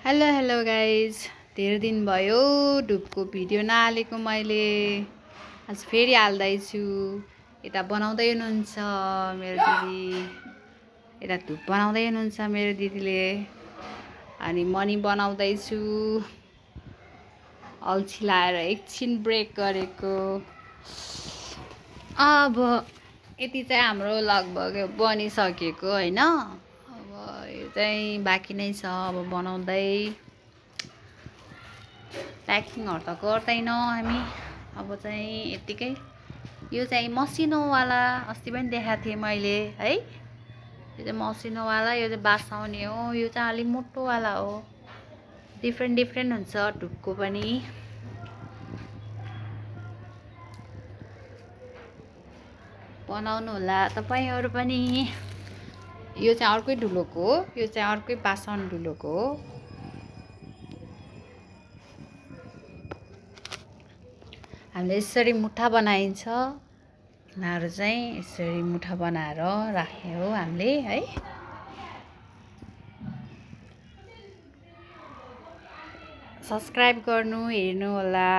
Hello guys, धेरै दिन भयो धुपको भिडियो नहालेको मैले। आज फेरि हाल्दैछु। यता बनाउँदै हुनुहुन्छ मेरो दिदी, यता धुप बनाउँदै हुनुहुन्छ मेरो दिदीले, अनि मनी बनाउँदैछु। अल्छी लाएर एकछिन ब्रेक गरेको। अब यति चाहिँ हाम्रो लगभग बनिसकेको होइन। यो चाहिँ बाँकी नै छ, अब बनाउँदै। प्याकिङहरू त गर्दैनौँ हामी, अब चाहिँ यत्तिकै। यो चाहिँ मसिनोवाला अस्ति पनि देखाएको थिएँ मैले है। यो चाहिँ मसिनोवाला, यो चाहिँ बासाउने हो। यो चाहिँ अलिक मोटोवाला हो। डिफ्रेन्ट हुन्छ धुपको पनि। बनाउनु होला तपाईँहरू पनि। यो चाहिँ अर्कै ढुलोको हो, यो चाहिँ अर्कै बासन ढुलोको हो। हामीले यसरी मुठा बनाइन्छ। यिनीहरू चाहिँ यसरी मुठा बनाएर राख्ने हो हामीले है। सब्सक्राइब गर्नु, हेर्नु होला।